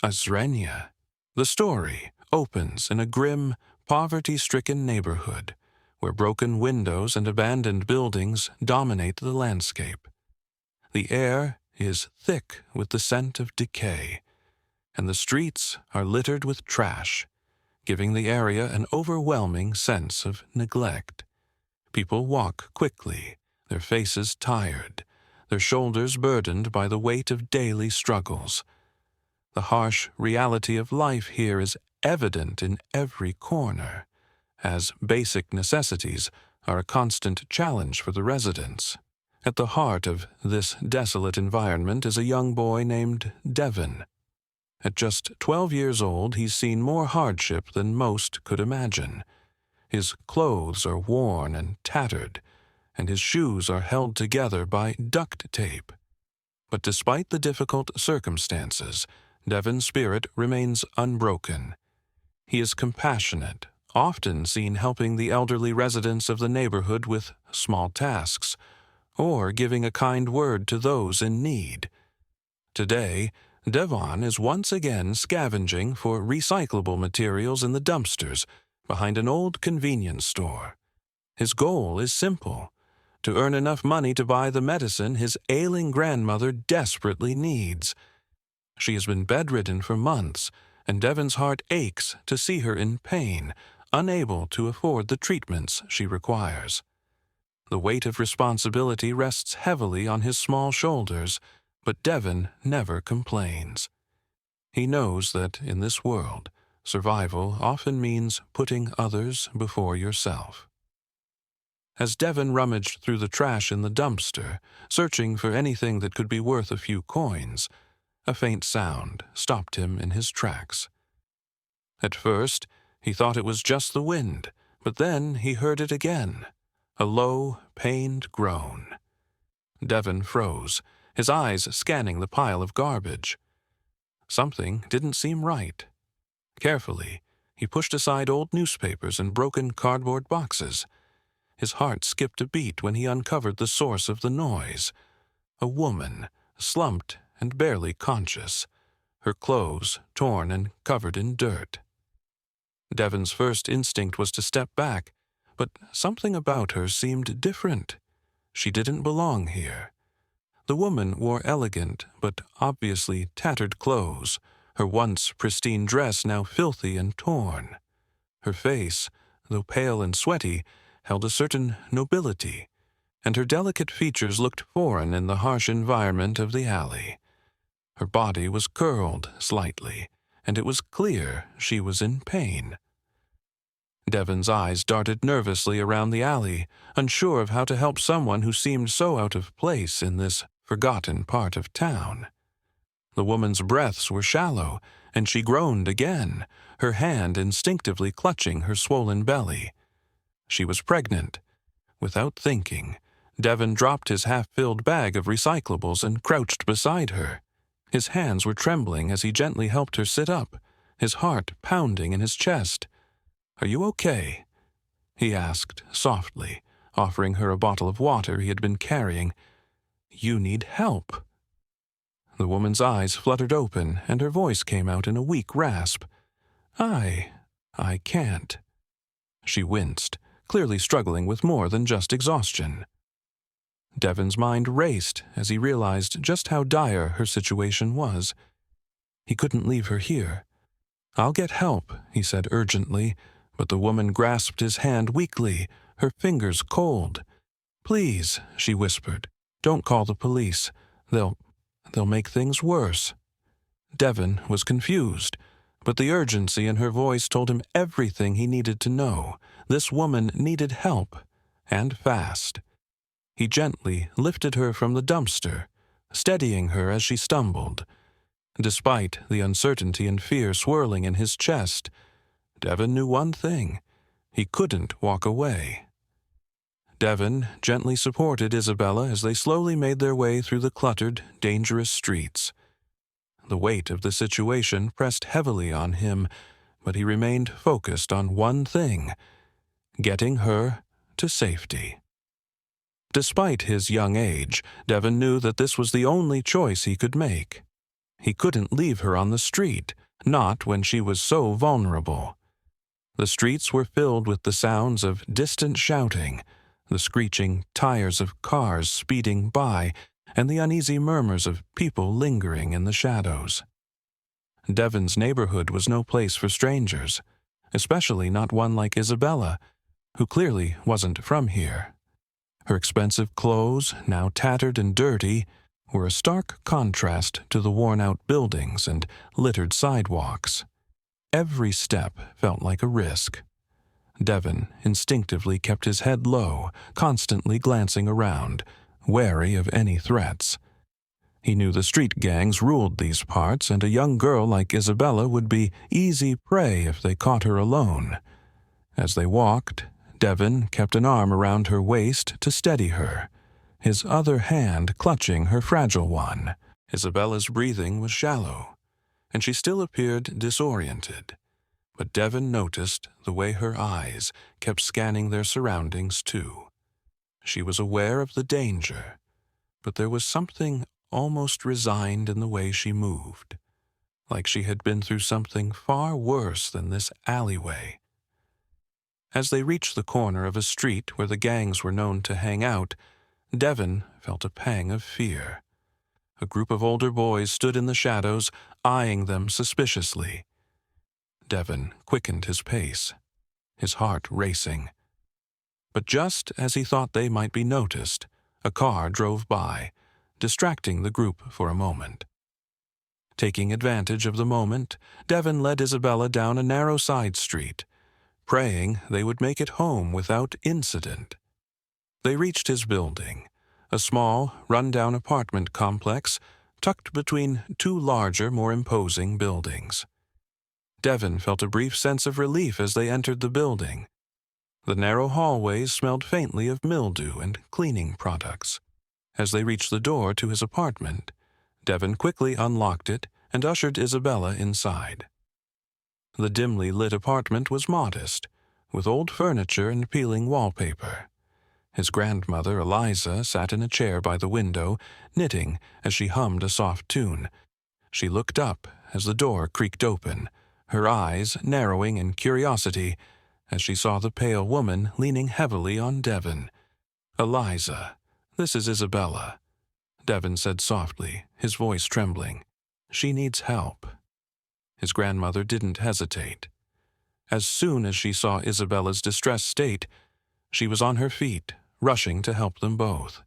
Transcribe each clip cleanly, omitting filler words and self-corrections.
Azrenia. The story opens in a grim, poverty-stricken neighborhood where broken windows and abandoned buildings dominate the landscape. The air is thick with the scent of decay, and the streets are littered with trash, giving the area an overwhelming sense of neglect. People walk quickly, their faces tired, their shoulders burdened by the weight of daily struggles. The harsh reality of life here is evident in every corner, as basic necessities are a constant challenge for the residents. At the heart of this desolate environment is a young boy named Devon. At just 12 years old, he's seen more hardship than most could imagine. His clothes are worn and tattered, and his shoes are held together by duct tape. But despite the difficult circumstances, Devon's spirit remains unbroken. He is compassionate, often seen helping the elderly residents of the neighborhood with small tasks, or giving a kind word to those in need. Today, Devon is once again scavenging for recyclable materials in the dumpsters behind an old convenience store. His goal is simple: to earn enough money to buy the medicine his ailing grandmother desperately needs. She has been bedridden for months, and Devon's heart aches to see her in pain, unable to afford the treatments she requires. The weight of responsibility rests heavily on his small shoulders, but Devon never complains. He knows that in this world, survival often means putting others before yourself. As Devon rummaged through the trash in the dumpster, searching for anything that could be worth a few coins, a faint sound stopped him in his tracks. At first, he thought it was just the wind, but then he heard it again, a low, pained groan. Devon froze, his eyes scanning the pile of garbage. Something didn't seem right. Carefully, he pushed aside old newspapers and broken cardboard boxes. His heart skipped a beat when he uncovered the source of the noise. A woman, slumped and barely conscious, her clothes torn and covered in dirt. Devon's first instinct was to step back, but something about her seemed different. She didn't belong here. The woman wore elegant but obviously tattered clothes, her once pristine dress now filthy and torn. Her face, though pale and sweaty, held a certain nobility, and her delicate features looked foreign in the harsh environment of the alley. Her body was curled slightly, and it was clear she was in pain. Devon's eyes darted nervously around the alley, unsure of how to help someone who seemed so out of place in this forgotten part of town. The woman's breaths were shallow, and she groaned again, her hand instinctively clutching her swollen belly. She was pregnant. Without thinking, Devon dropped his half-filled bag of recyclables and crouched beside her. His hands were trembling as he gently helped her sit up, his heart pounding in his chest. "Are you okay?" he asked softly, offering her a bottle of water he had been carrying. "You need help." The woman's eyes fluttered open, and her voice came out in a weak rasp. I can't." She winced, clearly struggling with more than just exhaustion. Devon's mind raced as he realized just how dire her situation was. He couldn't leave her here. "I'll get help," he said urgently, but the woman grasped his hand weakly, her fingers cold. "Please," she whispered, "don't call the police. They'll make things worse." Devon was confused, but the urgency in her voice told him everything he needed to know. This woman needed help, and fast. He gently lifted her from the dumpster, steadying her as she stumbled. Despite the uncertainty and fear swirling in his chest, Devon knew one thing: he couldn't walk away. Devon gently supported Isabella as they slowly made their way through the cluttered, dangerous streets. The weight of the situation pressed heavily on him, but he remained focused on one thing: getting her to safety. Despite his young age, Devon knew that this was the only choice he could make. He couldn't leave her on the street, not when she was so vulnerable. The streets were filled with the sounds of distant shouting, the screeching tires of cars speeding by, and the uneasy murmurs of people lingering in the shadows. Devon's neighborhood was no place for strangers, especially not one like Isabella, who clearly wasn't from here. Her expensive clothes, now tattered and dirty, were a stark contrast to the worn-out buildings and littered sidewalks. Every step felt like a risk. Devon instinctively kept his head low, constantly glancing around, wary of any threats. He knew the street gangs ruled these parts, and a young girl like Isabella would be easy prey if they caught her alone. As they walked, Devon kept an arm around her waist to steady her, his other hand clutching her fragile one. Isabella's breathing was shallow, and she still appeared disoriented, but Devon noticed the way her eyes kept scanning their surroundings too. She was aware of the danger, but there was something almost resigned in the way she moved, like she had been through something far worse than this alleyway. As they reached the corner of a street where the gangs were known to hang out, Devon felt a pang of fear. A group of older boys stood in the shadows, eyeing them suspiciously. Devon quickened his pace, his heart racing. But just as he thought they might be noticed, a car drove by, distracting the group for a moment. Taking advantage of the moment, Devon led Isabella down a narrow side street, praying they would make it home without incident. They reached his building, a small, run-down apartment complex tucked between two larger, more imposing buildings. Devon felt a brief sense of relief as they entered the building. The narrow hallways smelled faintly of mildew and cleaning products. As they reached the door to his apartment, Devon quickly unlocked it and ushered Isabella inside. The dimly lit apartment was modest, with old furniture and peeling wallpaper. His grandmother, Eliza, sat in a chair by the window, knitting as she hummed a soft tune. She looked up as the door creaked open, her eyes narrowing in curiosity as she saw the pale woman leaning heavily on Devon. "Eliza, this is Isabella," Devon said softly, his voice trembling. "She needs help." His grandmother didn't hesitate. As soon as she saw Isabella's distressed state, she was on her feet, rushing to help them both.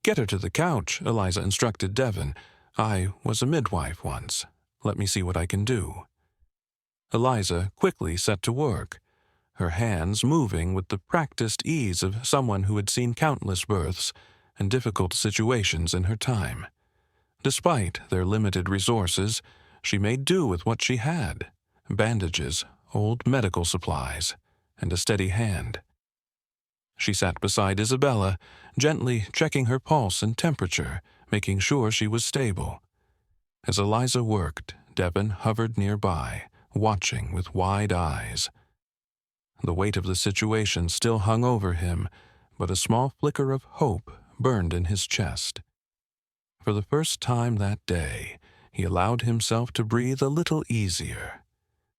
"Get her to the couch," Eliza instructed Devon. "I was a midwife once. Let me see what I can do." Eliza quickly set to work, her hands moving with the practiced ease of someone who had seen countless births and difficult situations in her time. Despite their limited resources, she made do with what she had: bandages, old medical supplies, and a steady hand. She sat beside Isabella, gently checking her pulse and temperature, making sure she was stable. As Eliza worked, Devon hovered nearby, watching with wide eyes. The weight of the situation still hung over him, but a small flicker of hope burned in his chest. For the first time that day, he allowed himself to breathe a little easier.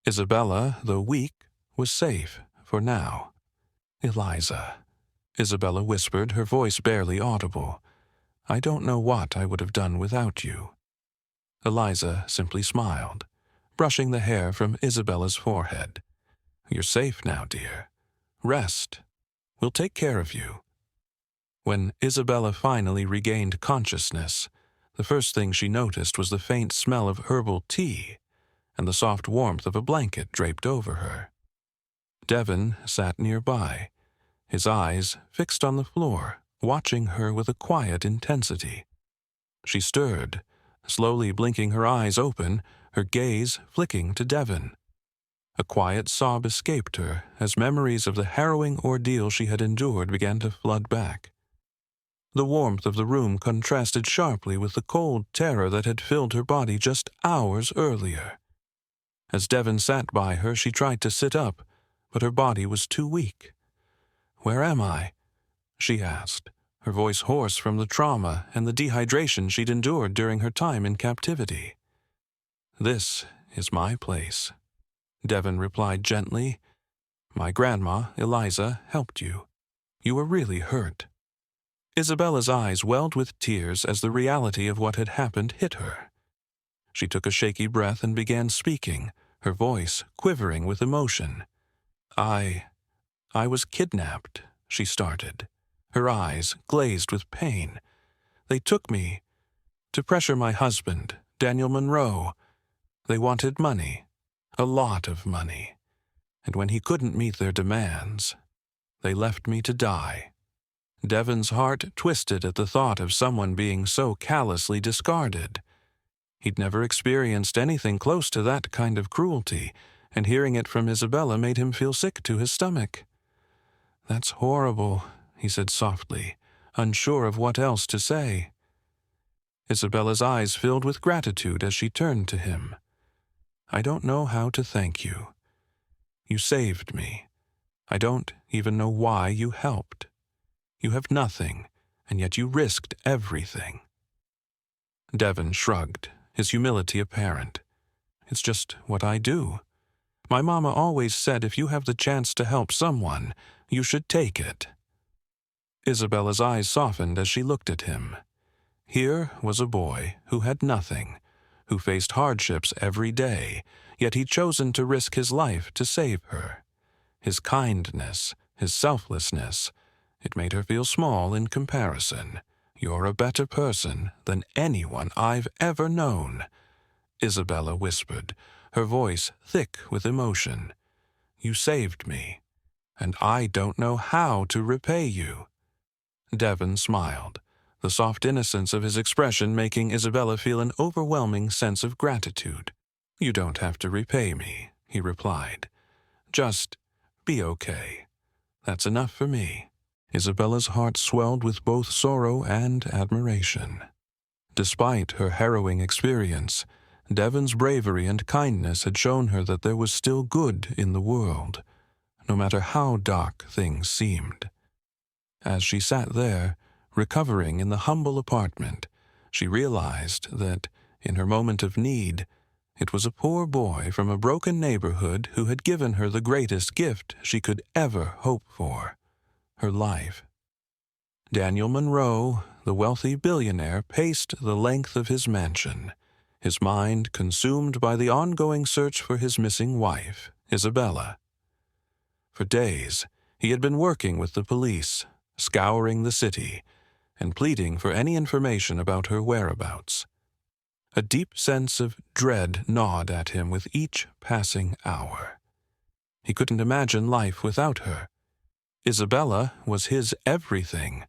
Isabella, though weak, was safe for now. "Eliza," Isabella whispered, her voice barely audible. "I don't know what I would have done without you." Eliza simply smiled, brushing the hair from Isabella's forehead. "You're safe now, dear. Rest. We'll take care of you." When Isabella finally regained consciousness, the first thing she noticed was the faint smell of herbal tea and the soft warmth of a blanket draped over her. Devon sat nearby, his eyes fixed on the floor, watching her with a quiet intensity. She stirred, slowly blinking her eyes open, her gaze flicking to Devon. A quiet sob escaped her as memories of the harrowing ordeal she had endured began to flood back. The warmth of the room contrasted sharply with the cold terror that had filled her body just hours earlier. As Devon sat by her, she tried to sit up, but her body was too weak. "Where am I?" she asked, her voice hoarse from the trauma and the dehydration she'd endured during her time in captivity. This is my place." Devon replied gently. "My grandma, Eliza, helped you. You were really hurt." Isabella's eyes welled with tears as the reality of what had happened hit her. She took a shaky breath and began speaking, her voice quivering with emotion. I was kidnapped," she started, her eyes glazed with pain. "They took me to pressure my husband, Daniel Monroe. They wanted money, a lot of money, and when he couldn't meet their demands, they left me to die." Devon's heart twisted at the thought of someone being so callously discarded. He'd never experienced anything close to that kind of cruelty, and hearing it from Isabella made him feel sick to his stomach. "That's horrible," he said softly, unsure of what else to say. Isabella's eyes filled with gratitude as she turned to him. "I don't know how to thank you. You saved me. I don't even know why you helped. You have nothing, and yet you risked everything." Devon shrugged, his humility apparent. "It's just what I do. My mama always said if you have the chance to help someone, you should take it." Isabella's eyes softened as she looked at him. Here was a boy who had nothing, who faced hardships every day, yet he'd chosen to risk his life to save her. His kindness, his selflessness, it made her feel small in comparison. "You're a better person than anyone I've ever known," Isabella whispered, her voice thick with emotion. "You saved me, and I don't know how to repay you." Devon smiled, the soft innocence of his expression making Isabella feel an overwhelming sense of gratitude. "You don't have to repay me," he replied. "Just be okay. That's enough for me." Isabella's heart swelled with both sorrow and admiration. Despite her harrowing experience, Devon's bravery and kindness had shown her that there was still good in the world, no matter how dark things seemed. As she sat there, recovering in the humble apartment, she realized that, in her moment of need, it was a poor boy from a broken neighborhood who had given her the greatest gift she could ever hope for: her life. Daniel Monroe, the wealthy billionaire, paced the length of his mansion, his mind consumed by the ongoing search for his missing wife, Isabella. For days, he had been working with the police, scouring the city, and pleading for any information about her whereabouts. A deep sense of dread gnawed at him with each passing hour. He couldn't imagine life without her. Isabella was his everything.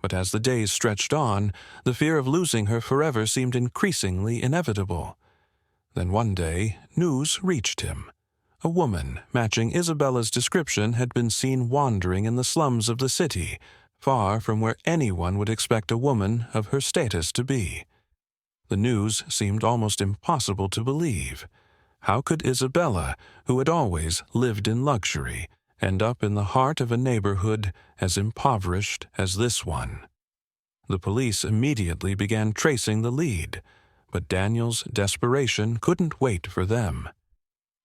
But as the days stretched on, the fear of losing her forever seemed increasingly inevitable. Then one day, news reached him. A woman matching Isabella's description had been seen wandering in the slums of the city, far from where anyone would expect a woman of her status to be. The news seemed almost impossible to believe. How could Isabella, who had always lived in luxury, end up in the heart of a neighborhood as impoverished as this one? The police immediately began tracing the lead, but Daniel's desperation couldn't wait for them.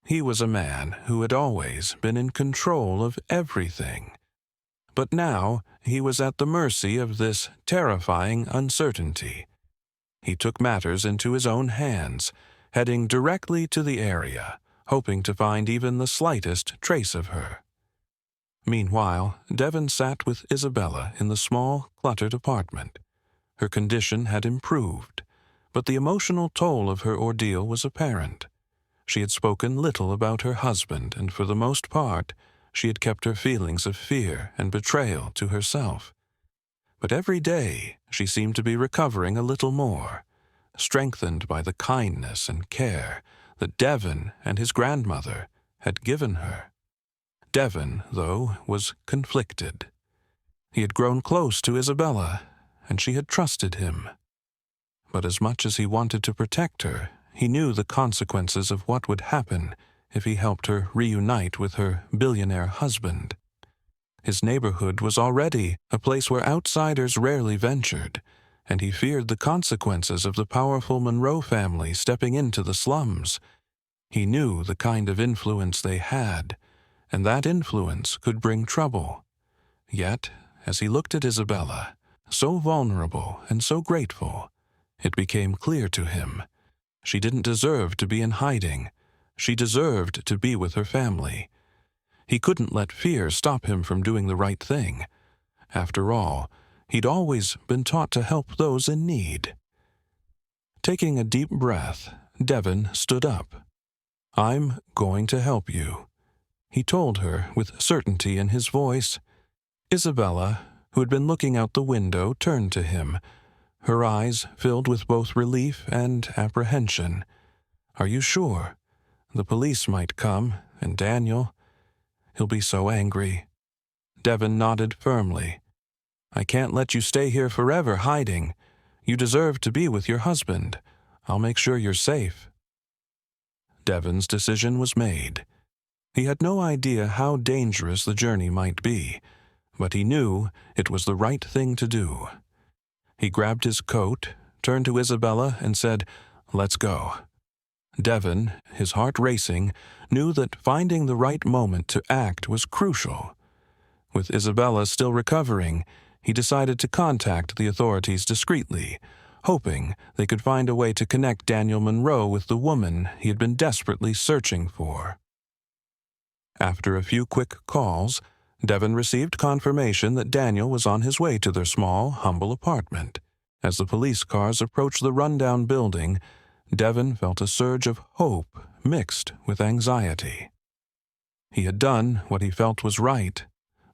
He was a man who had always been in control of everything. But now he was at the mercy of this terrifying uncertainty. He took matters into his own hands, heading directly to the area, hoping to find even the slightest trace of her. Meanwhile, Devon sat with Isabella in the small, cluttered apartment. Her condition had improved, but the emotional toll of her ordeal was apparent. She had spoken little about her husband, and for the most part, she had kept her feelings of fear and betrayal to herself. But every day she seemed to be recovering a little more, strengthened by the kindness and care that Devon and his grandmother had given her. Devon, though, was conflicted. He had grown close to Isabella, and she had trusted him. But as much as he wanted to protect her, he knew the consequences of what would happen if he helped her reunite with her billionaire husband. His neighborhood was already a place where outsiders rarely ventured, and he feared the consequences of the powerful Monroe family stepping into the slums. He knew the kind of influence they had, and that influence could bring trouble. Yet, as he looked at Isabella, so vulnerable and so grateful, it became clear to him. She didn't deserve to be in hiding. She deserved to be with her family. He couldn't let fear stop him from doing the right thing. After all, he'd always been taught to help those in need. Taking a deep breath, Devon stood up. "I'm going to help you," he told her with certainty in his voice. Isabella, who had been looking out the window, turned to him, her eyes filled with both relief and apprehension. "Are you sure? The police might come, and Daniel, he'll be so angry." Devon nodded firmly. "I can't let you stay here forever hiding. You deserve to be with your husband. I'll make sure you're safe." Devon's decision was made. He had no idea how dangerous the journey might be, but he knew it was the right thing to do. He grabbed his coat, turned to Isabella, and said, "Let's go." Devon, his heart racing, knew that finding the right moment to act was crucial. With Isabella still recovering, he decided to contact the authorities discreetly, hoping they could find a way to connect Daniel Monroe with the woman he had been desperately searching for. After a few quick calls, Devon received confirmation that Daniel was on his way to their small, humble apartment. As the police cars approached the rundown building, Devon felt a surge of hope mixed with anxiety. He had done what he felt was right,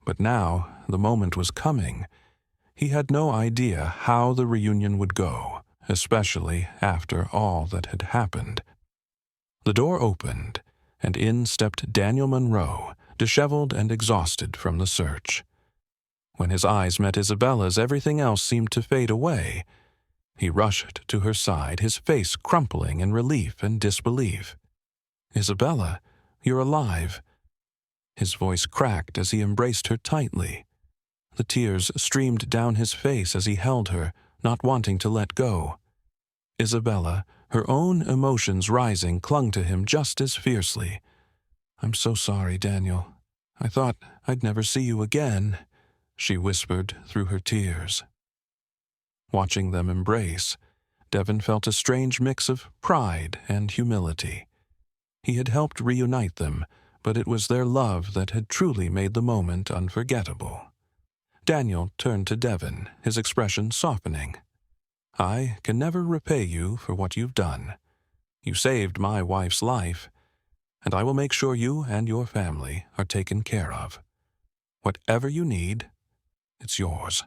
but now the moment was coming. He had no idea how the reunion would go, especially after all that had happened. The door opened, and in stepped Daniel Monroe, disheveled and exhausted from the search. When his eyes met Isabella's, everything else seemed to fade away. He rushed to her side, his face crumpling in relief and disbelief. "Isabella, you're alive." His voice cracked as he embraced her tightly. The tears streamed down his face as he held her, not wanting to let go. Isabella, her own emotions rising, clung to him just as fiercely. "I'm so sorry, Daniel. I thought I'd never see you again," she whispered through her tears. Watching them embrace, Devon felt a strange mix of pride and humility. He had helped reunite them, but it was their love that had truly made the moment unforgettable. Daniel turned to Devon, his expression softening. "I can never repay you for what you've done. You saved my wife's life, and I will make sure you and your family are taken care of. Whatever you need, it's yours."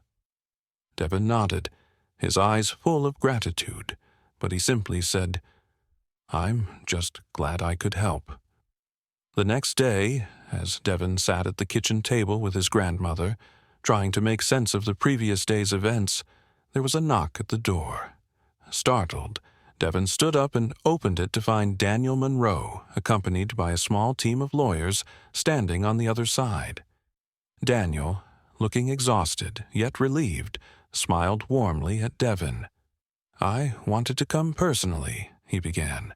Devon nodded, his eyes full of gratitude, but he simply said, "I'm just glad I could help." The next day, as Devon sat at the kitchen table with his grandmother, trying to make sense of the previous day's events, there was a knock at the door. Startled, Devon stood up and opened it to find Daniel Monroe, accompanied by a small team of lawyers, standing on the other side. Daniel, looking exhausted yet relieved, smiled warmly at Devon. "I wanted to come personally," he began.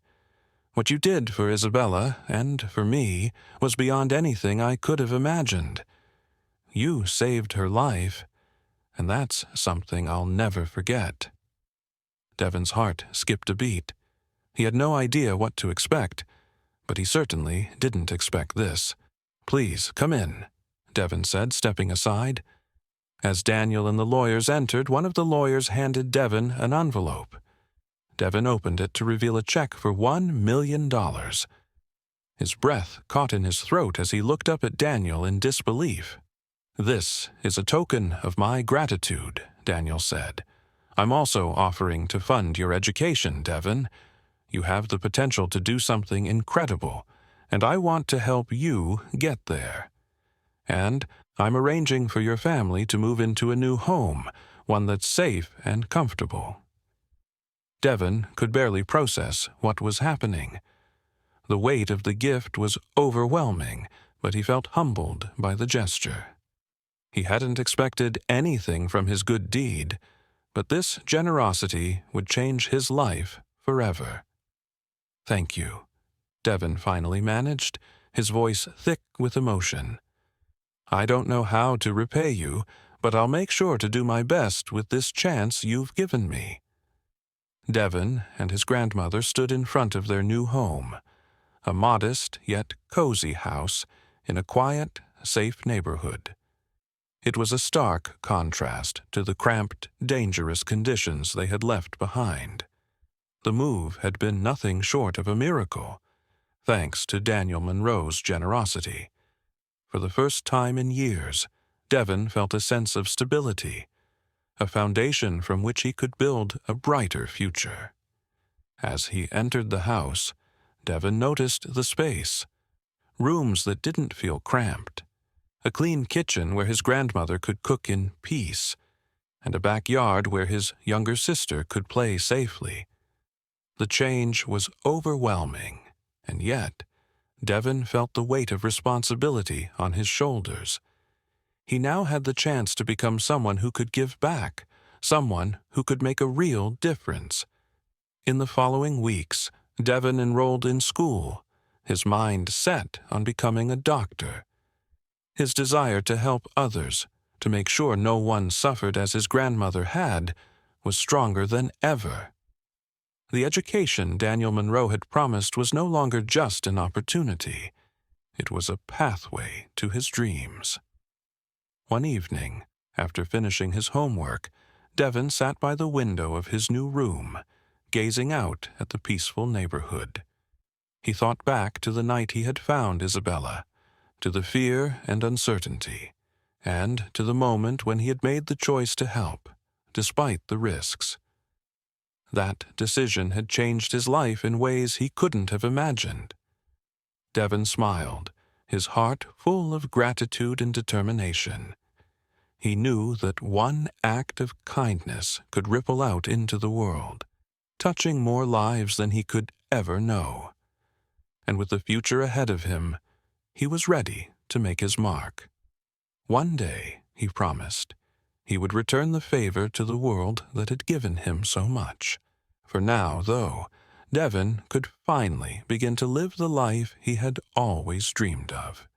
"What you did for Isabella and for me was beyond anything I could have imagined. You saved her life, and that's something I'll never forget." Devon's heart skipped a beat. He had no idea what to expect, but he certainly didn't expect this. "Please, come in," Devon said, stepping aside. As Daniel and the lawyers entered, one of the lawyers handed Devon an envelope. Devon opened it to reveal a check for $1 million. His breath caught in his throat as he looked up at Daniel in disbelief. "This is a token of my gratitude," Daniel said. "I'm also offering to fund your education, Devon. You have the potential to do something incredible, and I want to help you get there. And I'm arranging for your family to move into a new home, one that's safe and comfortable." Devon could barely process what was happening. The weight of the gift was overwhelming, but he felt humbled by the gesture. He hadn't expected anything from his good deed, but this generosity would change his life forever. "Thank you," Devon finally managed, his voice thick with emotion. "I don't know how to repay you, but I'll make sure to do my best with this chance you've given me." Devon and his grandmother stood in front of their new home, a modest yet cozy house in a quiet, safe neighborhood. It was a stark contrast to the cramped, dangerous conditions they had left behind. The move had been nothing short of a miracle, thanks to Daniel Monroe's generosity. For the first time in years, Devon felt a sense of stability, a foundation from which he could build a brighter future. As he entered the house, Devon noticed the space, rooms that didn't feel cramped, a clean kitchen where his grandmother could cook in peace, and a backyard where his younger sister could play safely. The change was overwhelming, and yet Devon felt the weight of responsibility on his shoulders. He now had the chance to become someone who could give back, someone who could make a real difference. In the following weeks, Devon enrolled in school, his mind set on becoming a doctor. His desire to help others, to make sure no one suffered as his grandmother had, was stronger than ever. The education Daniel Monroe had promised was no longer just an opportunity. It was a pathway to his dreams. One evening, after finishing his homework, Devon sat by the window of his new room, gazing out at the peaceful neighborhood. He thought back to the night he had found Isabella, to the fear and uncertainty, and to the moment when he had made the choice to help, despite the risks. That decision had changed his life in ways he couldn't have imagined. Devon smiled, his heart full of gratitude and determination. He knew that one act of kindness could ripple out into the world, touching more lives than he could ever know. And with the future ahead of him, he was ready to make his mark. One day, he promised, he would return the favor to the world that had given him so much. For now, though, Devon could finally begin to live the life he had always dreamed of.